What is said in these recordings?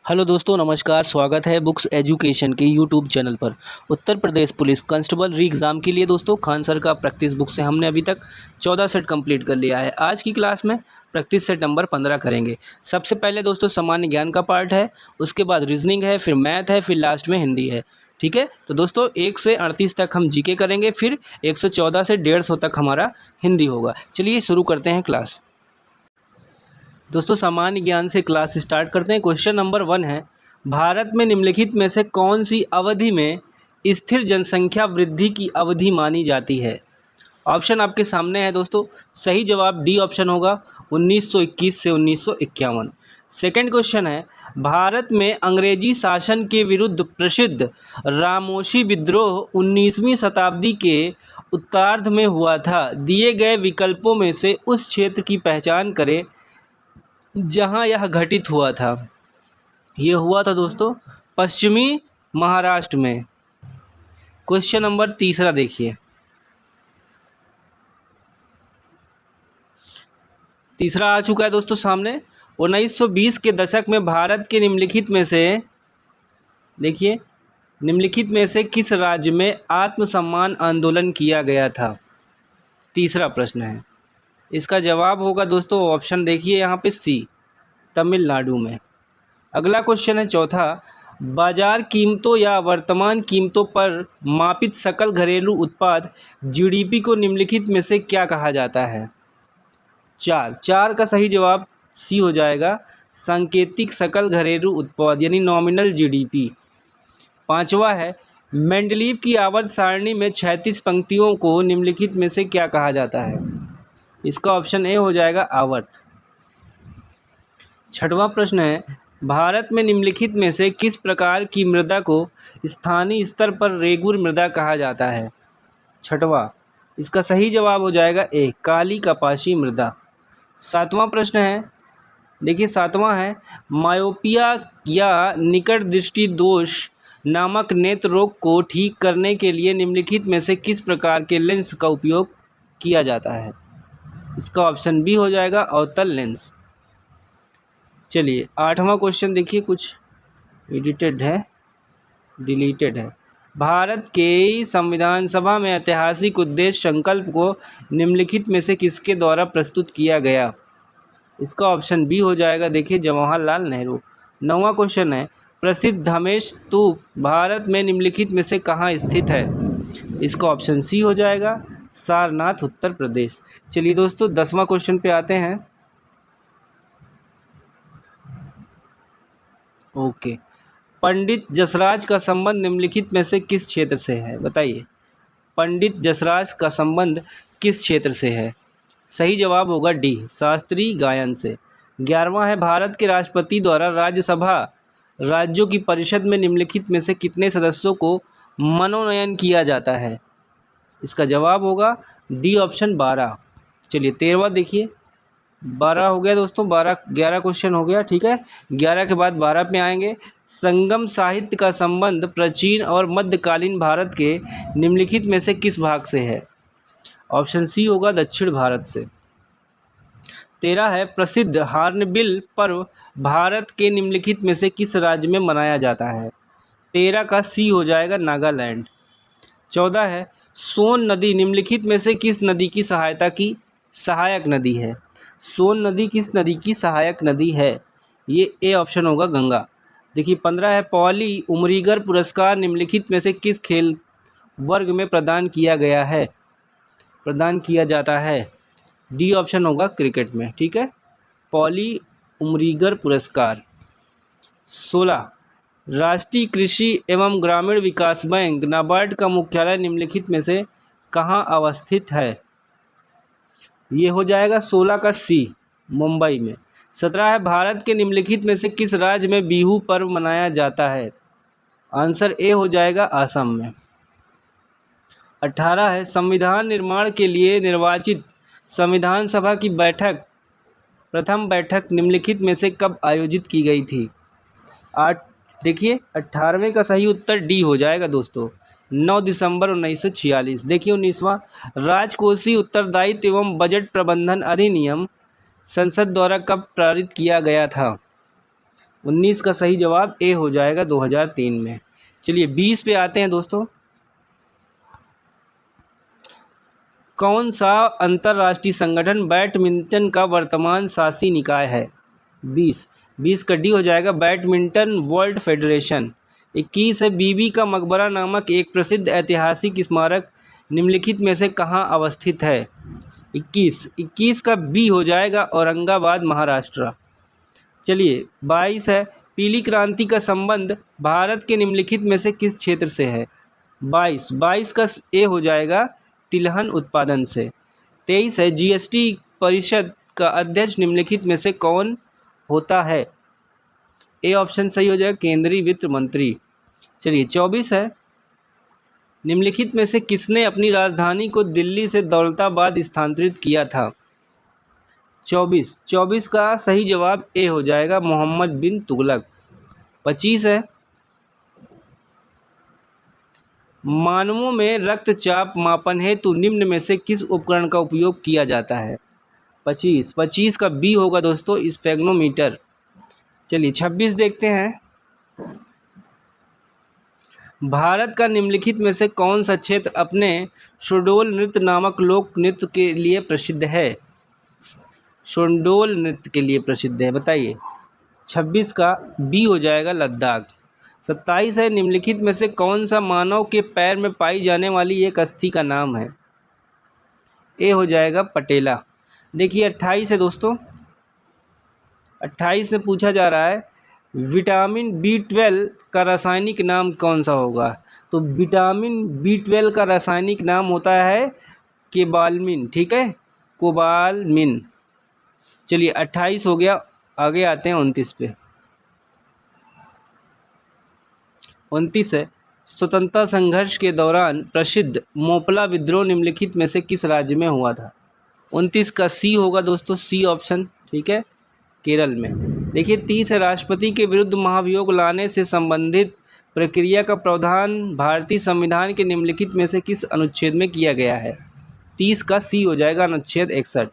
Hello दोस्तों, नमस्कार। स्वागत है बुक्स एजुकेशन के यूट्यूब चैनल पर। उत्तर प्रदेश पुलिस कांस्टेबल री एग्ज़ाम के लिए दोस्तों खान सर का प्रैक्टिस बुक से हमने अभी तक 14 सेट कंप्लीट कर लिया है। आज की क्लास में प्रैक्टिस सेट नंबर 15 करेंगे। सबसे पहले दोस्तों सामान्य ज्ञान का पार्ट है, उसके बाद रीजनिंग है, फिर मैथ है, फिर लास्ट में हिंदी है। ठीक है, तो दोस्तों 1 से 38 तक हम जीके करेंगे, फिर 114 से 150 तक हमारा हिंदी होगा। चलिए शुरू करते हैं क्लास। दोस्तों सामान्य ज्ञान से क्लास स्टार्ट करते हैं। क्वेश्चन नंबर 1 है, भारत में निम्नलिखित में से कौन सी अवधि में स्थिर जनसंख्या वृद्धि की अवधि मानी जाती है। ऑप्शन आपके सामने है दोस्तों। सही जवाब डी ऑप्शन होगा, 1921 से 1951। सेकंड क्वेश्चन है, भारत में अंग्रेजी शासन के विरुद्ध प्रसिद्ध रामोशी विद्रोह 19वीं शताब्दी के उत्तरार्ध में हुआ था। दिए गए विकल्पों में से उस क्षेत्र की पहचान करें जहां यह घटित हुआ था। ये हुआ था दोस्तों पश्चिमी महाराष्ट्र में। क्वेश्चन नंबर 3 देखिए। तीसरा आ चुका है दोस्तों सामने। 1920 के दशक में भारत के निम्नलिखित में से देखिए, निम्नलिखित में से किस राज्य में आत्मसम्मान आंदोलन किया गया था। तीसरा प्रश्न है, इसका जवाब होगा दोस्तों ऑप्शन देखिए यहाँ पे सी, तमिलनाडु में। अगला क्वेश्चन है चौथा, बाजार कीमतों या वर्तमान कीमतों पर मापित सकल घरेलू उत्पाद जीडीपी को निम्नलिखित में से क्या कहा जाता है। चार का सही जवाब सी हो जाएगा, सांकेतिक सकल घरेलू उत्पाद यानी नॉमिनल जीडीपी। पांचवा है, मेंडलीव की आवर्त सारणी में 36 पंक्तियों को निम्नलिखित में से क्या कहा जाता है। इसका ऑप्शन ए हो जाएगा आवर्त। छठवां प्रश्न है, भारत में निम्नलिखित में से किस प्रकार की मृदा को स्थानीय स्तर पर रेगुर मृदा कहा जाता है। छठवां, इसका सही जवाब हो जाएगा ए, काली कपासी मृदा। सातवां प्रश्न है, देखिए सातवां है, मायोपिया या निकट दृष्टि दोष नामक नेत्र रोग को ठीक करने के लिए निम्नलिखित में से किस प्रकार के लेंस का उपयोग किया जाता है। इसका ऑप्शन बी हो जाएगा अवतल लेंस। चलिए आठवां क्वेश्चन देखिए, कुछ डिलीटेड है। भारत के संविधान सभा में ऐतिहासिक उद्देश्य संकल्प को निम्नलिखित में से किसके द्वारा प्रस्तुत किया गया। इसका ऑप्शन बी हो जाएगा, देखिए जवाहरलाल नेहरू। नौवां क्वेश्चन है, प्रसिद्ध धमेश स्तूप भारत में निम्नलिखित में से कहाँ स्थित है। इसका ऑप्शन सी हो जाएगा, सारनाथ, उत्तर प्रदेश। चलिए दोस्तों 10वां क्वेश्चन पे आते हैं। ओके, पंडित जसराज का संबंध निम्नलिखित में से किस क्षेत्र से है, बताइए। पंडित जसराज का संबंध किस क्षेत्र से है। सही जवाब होगा डी, शास्त्रीय गायन से। 11वां है, भारत के राष्ट्रपति द्वारा राज्यसभा राज्यों की परिषद में निम्नलिखित में से कितने सदस्यों को मनोनयन किया जाता है। इसका जवाब होगा डी ऑप्शन 12। चलिए 13वां देखिए। 12 हो गया दोस्तों, 11 क्वेश्चन हो गया। ठीक है, 11 के बाद 12 पे आएंगे। संगम साहित्य का संबंध प्राचीन और मध्यकालीन भारत के निम्नलिखित में से किस भाग से है। ऑप्शन सी होगा दक्षिण भारत से। 13 है, प्रसिद्ध हार्नबिल पर्व भारत के निम्नलिखित में से किस राज्य में मनाया जाता है। 13 का सी हो जाएगा नागालैंड। 14 है, सोन नदी निम्नलिखित में से किस नदी की सहायक नदी है। सोन नदी किस नदी की सहायक नदी है। ये ए ऑप्शन होगा, गंगा। देखिए 15 है, पॉली उमरीगर पुरस्कार निम्नलिखित में से किस खेल वर्ग में प्रदान किया जाता है। डी ऑप्शन होगा, क्रिकेट में। ठीक है, पॉली उमरीगर पुरस्कार। 16, राष्ट्रीय कृषि एवं ग्रामीण विकास बैंक नाबार्ड का मुख्यालय निम्नलिखित में से कहाँ अवस्थित है। ये हो जाएगा 16 का सी, मुंबई में। 17 है, भारत के निम्नलिखित में से किस राज्य में बिहू पर्व मनाया जाता है। आंसर ए हो जाएगा, असम में। 18 है, संविधान निर्माण के लिए निर्वाचित संविधान सभा की प्रथम बैठक निम्नलिखित में से कब आयोजित की गई थी। देखिए 18वें का सही उत्तर डी हो जाएगा दोस्तों, 9 दिसंबर 1946। देखिए 19वां, राजकोषीय उत्तरदायित्व एवं बजट प्रबंधन अधिनियम संसद द्वारा कब पारित किया गया था। 19 का सही जवाब ए हो जाएगा 2003 में। चलिए 20 पे आते हैं दोस्तों। कौन सा अंतर्राष्ट्रीय संगठन बैडमिंटन का वर्तमान शासी निकाय है? 20 का डी हो जाएगा बैडमिंटन वर्ल्ड फेडरेशन। 21 है बीबी का मकबरा नामक एक प्रसिद्ध ऐतिहासिक स्मारक निम्नलिखित में से कहाँ अवस्थित है? 21 का बी हो जाएगा औरंगाबाद महाराष्ट्र। चलिए 22 है पीली क्रांति का संबंध भारत के निम्नलिखित में से किस क्षेत्र से है? 22 का ए हो जाएगा तिलहन उत्पादन से। 23 है जीएसटी परिषद का अध्यक्ष निम्नलिखित में से कौन होता है? ए ऑप्शन सही हो जाएगा केंद्रीय वित्त मंत्री। चलिए 24 है निम्नलिखित में से किसने अपनी राजधानी को दिल्ली से दौलताबाद स्थानांतरित किया था? 24 का सही जवाब ए हो जाएगा मोहम्मद बिन तुगलक। 25 है मानवों में रक्तचाप मापन हेतु निम्न में से किस उपकरण का उपयोग किया जाता है? 25 का बी होगा दोस्तों स्फेग्नोमीटर। चलिए 26 देखते हैं। भारत का निम्नलिखित में से कौन सा क्षेत्र अपने शोडोल नृत्य नामक लोक नृत्य के लिए प्रसिद्ध है? शोडोल नृत्य के लिए प्रसिद्ध है, बताइए। 26 का बी हो जाएगा लद्दाख। 27 है निम्नलिखित में से कौन सा मानव के पैर में पाई जाने वाली एक अस्थि का नाम है? ए हो जाएगा पटेला। देखिए 28 है दोस्तों। 28 से पूछा जा रहा है विटामिन B12 का रासायनिक नाम कौन सा होगा? तो विटामिन B12 का रासायनिक नाम होता है कोबालमिन, ठीक है, कोबालमिन। चलिए 28 हो गया, आगे आते हैं 29 पे। 29 है स्वतंत्रता संघर्ष के दौरान प्रसिद्ध मोपला विद्रोह निम्नलिखित में से किस राज्य में हुआ था? 29 का सी होगा दोस्तों, सी ऑप्शन, ठीक है, केरल में। देखिए 30 है राष्ट्रपति के विरुद्ध महाभियोग लाने से संबंधित प्रक्रिया का प्रावधान भारतीय संविधान के निम्नलिखित में से किस अनुच्छेद में किया गया है? 30 का सी हो जाएगा अनुच्छेद 61।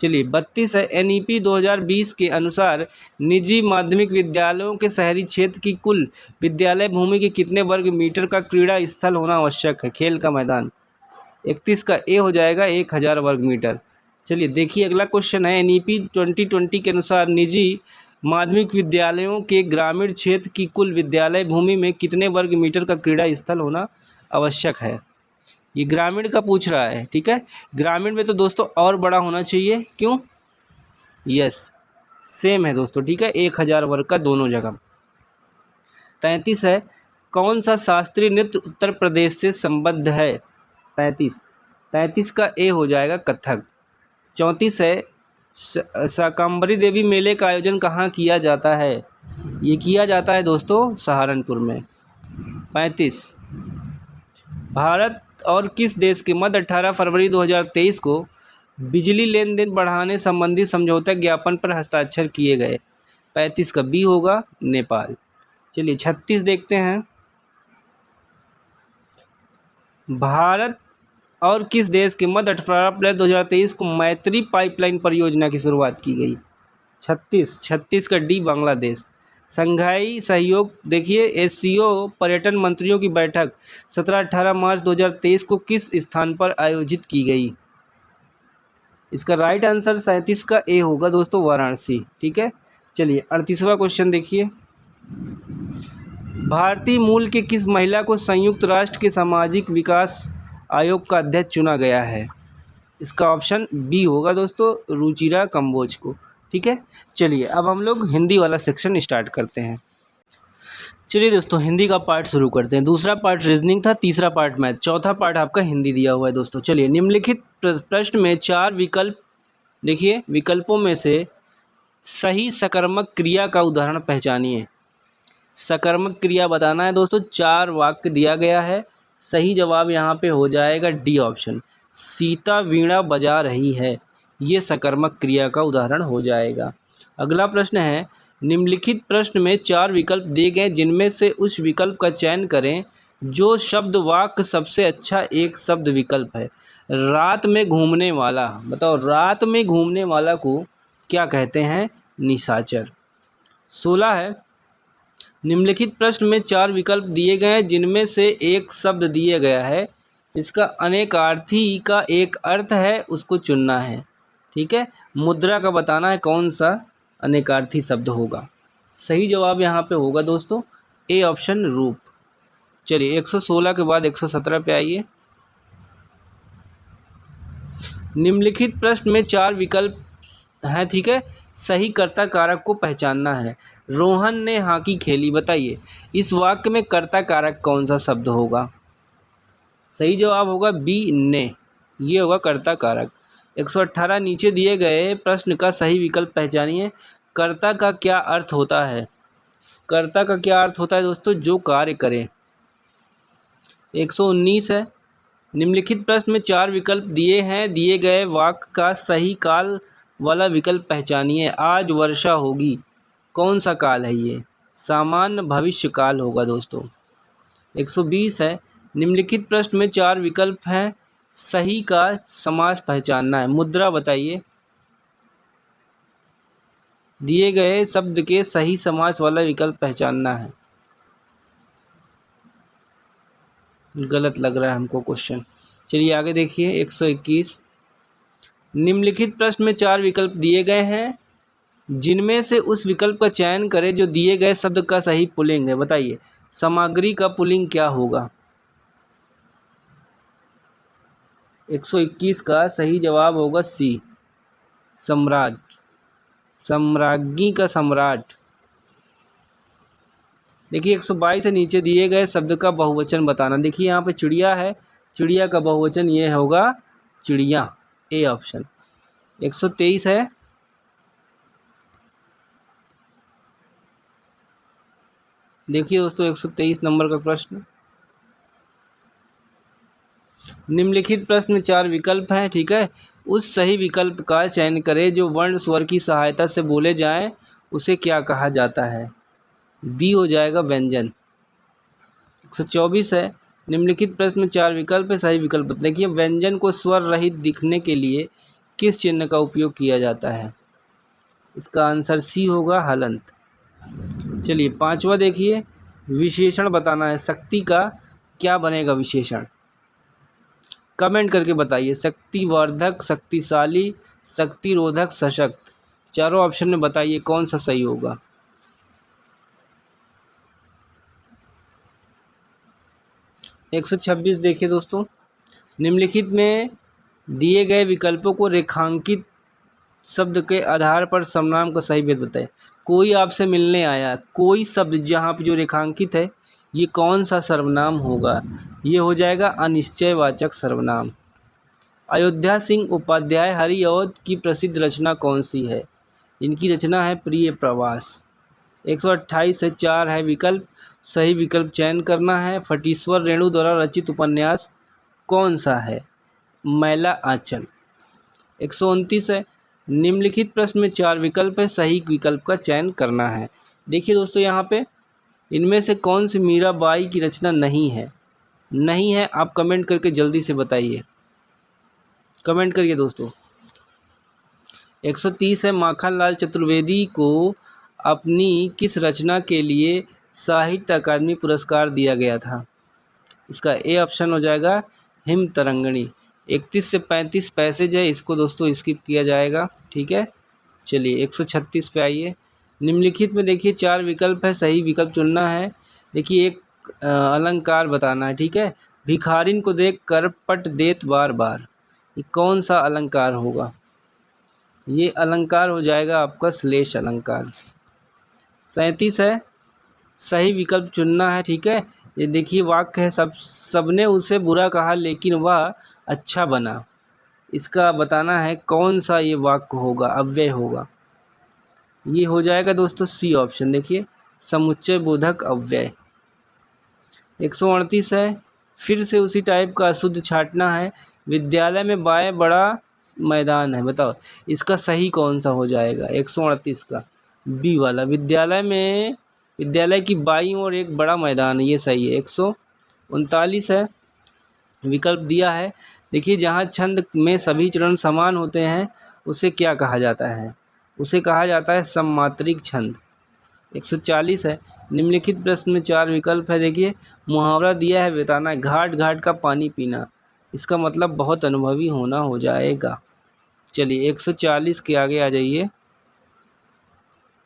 चलिए 32 है NEP 2020 के अनुसार निजी माध्यमिक विद्यालयों के शहरी क्षेत्र की कुल विद्यालय भूमि के कितने वर्ग मीटर का क्रीड़ा स्थल होना आवश्यक है, खेल का मैदान? 31 का ए हो जाएगा 1000 वर्ग मीटर। चलिए देखिए अगला क्वेश्चन है NEP 2020 के अनुसार निजी माध्यमिक विद्यालयों के ग्रामीण क्षेत्र की कुल विद्यालय भूमि में कितने वर्ग मीटर का क्रीड़ा स्थल होना आवश्यक है? ये ग्रामीण का पूछ रहा है, ठीक है। ग्रामीण में तो दोस्तों और बड़ा होना चाहिए, क्यों? यस, सेम है दोस्तों, ठीक है, 1000 वर्ग का दोनों जगह। 33 है कौन सा शास्त्रीय नृत्य उत्तर प्रदेश से संबद्ध है? 33 का ए हो जाएगा कथक। 34 है शाकंभरी देवी मेले का आयोजन कहाँ किया जाता है? ये किया जाता है दोस्तों सहारनपुर में। 35 भारत और किस देश के मध्य 18 फरवरी 2023 को बिजली लेन देन बढ़ाने संबंधी समझौता ज्ञापन पर हस्ताक्षर किए गए? 35 का बी होगा नेपाल। चलिए 36 देखते हैं। भारत और किस देश के मध्य 18 अप्रैल 2023 को मैत्री पाइपलाइन परियोजना की शुरुआत की गई? 36 का डी बांग्लादेश। संघाई सहयोग, देखिए SCO पर्यटन मंत्रियों की बैठक 17-18 मार्च 2023 को किस स्थान पर आयोजित की गई? इसका राइट आंसर 37 का ए होगा दोस्तों वाराणसी, ठीक है। चलिए 38वां क्वेश्चन देखिए। भारतीय मूल के किस महिला को संयुक्त राष्ट्र के सामाजिक विकास आयोग का अध्यक्ष चुना गया है? इसका ऑप्शन बी होगा दोस्तों रुचिरा कंबोज को, ठीक है। चलिए अब हम लोग हिंदी वाला सेक्शन स्टार्ट करते हैं। चलिए दोस्तों हिंदी का पार्ट शुरू करते हैं। दूसरा पार्ट रीजनिंग था, तीसरा पार्ट मैथ, चौथा पार्ट आपका हिंदी दिया हुआ है दोस्तों। चलिए निम्नलिखित प्रश्न में 4 विकल्प, देखिए विकल्पों में से सही सकर्मक क्रिया का उदाहरण पहचानिए। सकर्मक क्रिया बताना है दोस्तों। 4 वाक्य दिया गया है, सही जवाब यहाँ पे हो जाएगा डी ऑप्शन, सीता वीणा बजा रही है, ये सकर्मक क्रिया का उदाहरण हो जाएगा। अगला प्रश्न है निम्नलिखित प्रश्न में 4 विकल्प दिए गए जिनमें से उस विकल्प का चयन करें जो शब्द वाक्य सबसे अच्छा एक शब्द विकल्प है। रात में घूमने वाला, बताओ रात में घूमने वाला को क्या कहते हैं? निशाचर। 16 है, निम्नलिखित प्रश्न में 4 विकल्प दिए गए हैं जिनमें से एक शब्द दिया गया है, इसका अनेकार्थी का एक अर्थ है, उसको चुनना है। ठीक है, मुद्रा का बताना है कौन सा अनेकार्थी शब्द होगा। सही जवाब यहाँ पे होगा दोस्तों ए ऑप्शन रूप। चलिए 116 के बाद 117 पे आइए। निम्नलिखित प्रश्न में 4 विकल्प हैं, ठीक है, सही कर्ता कारक को पहचानना है। रोहन ने हॉकी खेली, बताइए इस वाक्य में कर्ता कारक कौन सा शब्द होगा। सही जवाब होगा बी ने, ये होगा कर्ता कारक। 118 नीचे दिए गए प्रश्न का सही विकल्प पहचानिए। कर्ता का क्या अर्थ होता है। कर्ता का क्या अर्थ होता है दोस्तों, जो कार्य करे। 119 है, निम्नलिखित प्रश्न में 4 विकल्प दिए हैं, दिए गए वाक्य का सही काल वाला विकल्प पहचानिए। आज वर्षा होगी, कौन सा काल है ये, सामान्य भविष्य काल होगा दोस्तों। 120 है, निम्नलिखित प्रश्न में 4 विकल्प हैं, सही का समास पहचानना है। मुद्रा बताइए, दिए गए शब्द के सही समास वाला विकल्प पहचानना है। गलत लग रहा है हमको क्वेश्चन। चलिए आगे देखिए 121, निम्नलिखित प्रश्न में 4 विकल्प दिए गए हैं जिनमें से उस विकल्प का चयन करें जो दिए गए शब्द का सही पुल्लिंग है। बताइए सामग्री का पुल्लिंग क्या होगा। 121 का सही जवाब होगा सी, सम्राट, सम्राज्ञी का सम्राट। देखिए 122 से नीचे दिए गए शब्द का बहुवचन बताना। देखिए यहाँ पे चिड़िया है, चिड़िया का बहुवचन ये होगा चिड़िया, ए ऑप्शन। 123 है, देखिए दोस्तों 123 नंबर का प्रश्न। निम्नलिखित प्रश्न में 4 विकल्प हैं, ठीक है, उस सही विकल्प का चयन करें जो वर्ण स्वर की सहायता से बोले जाएं, उसे क्या कहा जाता है। बी हो जाएगा व्यंजन। 124 है, निम्नलिखित प्रश्न में 4 विकल्प है, सही विकल्प। देखिए व्यंजन को स्वर रहित दिखने के लिए किस चिन्ह का उपयोग किया जाता है। इसका आंसर सी होगा हलंत। चलिए 5वां देखिए, विशेषण बताना है। शक्ति का क्या बनेगा विशेषण, कमेंट करके बताइए। शक्तिवर्धक, शक्तिशाली, शक्तिरोधक, सशक्त। चारों ऑप्शन में बताइए कौन सा सही होगा। एक 126 देखिए दोस्तों, निम्नलिखित में दिए गए विकल्पों को रेखांकित शब्द के आधार पर सर्वनाम का सही भेद बताएं। कोई आपसे मिलने आया, कोई शब्द जहाँ पे जो रेखांकित है ये कौन सा सर्वनाम होगा, ये हो जाएगा अनिश्चयवाचक सर्वनाम। अयोध्या सिंह उपाध्याय हरिऔध की प्रसिद्ध रचना कौन सी है। इनकी रचना है प्रिय प्रवास। 128 से 4 है विकल्प, सही विकल्प चयन करना है। फटीश्वर रेणु द्वारा रचित उपन्यास कौन सा है, मैला आंचल। 129 है, निम्नलिखित प्रश्न में 4 विकल्प है, सही विकल्प का चयन करना है। देखिए दोस्तों यहाँ पे इनमें से कौन सी मीराबाई की रचना नहीं है। नहीं है आप कमेंट करके जल्दी से बताइए, कमेंट करिए दोस्तों। 130 है, माखनलाल चतुर्वेदी को अपनी किस रचना के लिए साहित्य अकादमी पुरस्कार दिया गया था। इसका ए ऑप्शन हो जाएगा हिम तरंगिणी। 31 से 35 पैसेज है, इसको दोस्तों स्किप किया जाएगा, ठीक है। चलिए 136 पे आइए। निम्नलिखित में देखिए 4 विकल्प है, सही विकल्प चुनना है। देखिए एक अलंकार बताना है, ठीक है। भिखारिन को देख कर पट देत बार बार, ये कौन सा अलंकार होगा। ये अलंकार हो जाएगा आपका श्लेष अलंकार। 37 है, सही विकल्प चुनना है, ठीक है। ये देखिए वाक्य है, सबने उसे बुरा कहा लेकिन वह अच्छा बना। इसका बताना है कौन सा ये वाक्य होगा, अव्यय होगा। ये हो जाएगा दोस्तों सी ऑप्शन, देखिए समुच्चय बोधक अव्यय। 138 है, फिर से उसी टाइप का अशुद्ध छांटना है। विद्यालय में बाएं बड़ा मैदान है, बताओ इसका सही कौन सा हो जाएगा। 138 का बी वाला, विद्यालय की बाईं ओर एक बड़ा मैदान है, ये सही है। 139 है, विकल्प दिया है। देखिए जहाँ छंद में सभी चरण समान होते हैं उसे क्या कहा जाता है, उसे कहा जाता है सममात्रिक छंद। 140 है। निम्नलिखित प्रश्न में 4 विकल्प है। देखिए, मुहावरा दिया है, बताना है। घाट घाट का पानी पीना, इसका मतलब बहुत अनुभवी होना हो जाएगा। चलिए 140 के आगे आ जाइए।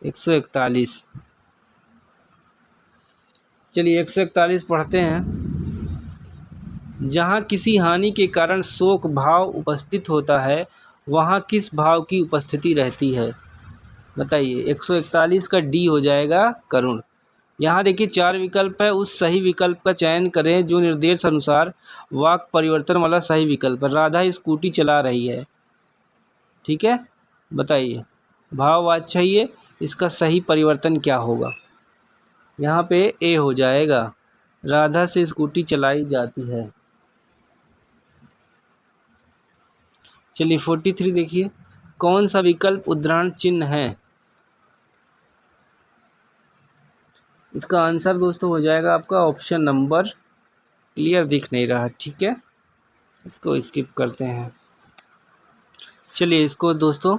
141। चलिए 141 पढ़ते हैं। जहाँ किसी हानि के कारण शोक भाव उपस्थित होता है, वहाँ किस भाव की उपस्थिति रहती है? बताइए। 141 का डी हो जाएगा करुण। यहाँ देखिए 4 विकल्प है, उस सही विकल्प का चयन करें जो निर्देश अनुसार वाक्य परिवर्तन वाला सही विकल्प है। राधा स्कूटी चला रही है, ठीक है। बताइए, भाववाचक चाहिए, इसका सही परिवर्तन क्या होगा? यहाँ पे ए हो जाएगा, राधा से स्कूटी चलाई जाती है। चलिए 43 देखिए, कौन सा विकल्प उद्धरण चिन्ह है? इसका आंसर दोस्तों हो जाएगा आपका ऑप्शन नंबर, क्लियर दिख नहीं रहा, ठीक है, इसको स्किप करते हैं। चलिए इसको दोस्तों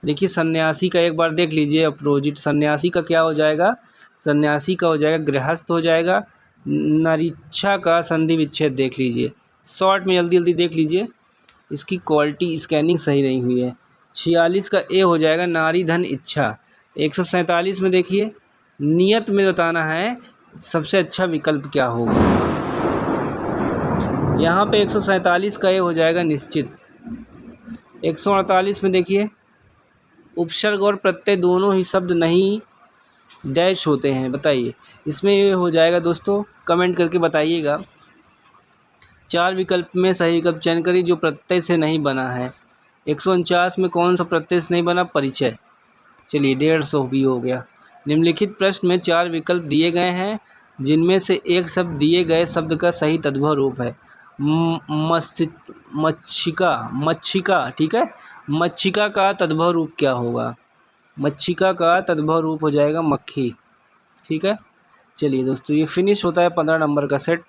देखिए, सन्यासी का एक बार देख लीजिए अपोजिट। सन्यासी का क्या हो जाएगा? सन्यासी का हो जाएगा गृहस्थ हो जाएगा। नरीक्षा का संधि विच्छेद देख लीजिए, शॉर्ट में जल्दी जल्दी देख लीजिए, इसकी क्वालिटी स्कैनिंग सही नहीं हुई है। 46 का ए हो जाएगा नारी धन इच्छा। 147 में देखिए, नियत में बताना है सबसे अच्छा विकल्प क्या होगा। यहाँ पे 147 का ए हो जाएगा निश्चित। 148 में देखिए, उपसर्ग और प्रत्यय दोनों ही शब्द नहीं डैश होते हैं। बताइए, इसमें ये हो जाएगा दोस्तों, कमेंट करके बताइएगा। 4 विकल्प में सही विकल्प चयन करिए जो प्रत्यय से नहीं बना है। 149 में कौन सा प्रत्यय से नहीं बना? परिचय। चलिए 150 भी हो गया। निम्नलिखित प्रश्न में 4 विकल्प दिए गए हैं, जिनमें से एक शब्द दिए गए शब्द का सही तद्भव रूप है। मच्छिका, ठीक है। मच्छिका का तद्भव रूप क्या होगा? मच्छिका का तद्भव रूप हो जाएगा मक्खी, ठीक है। चलिए दोस्तों, ये फिनिश होता है 15 नंबर का सेट।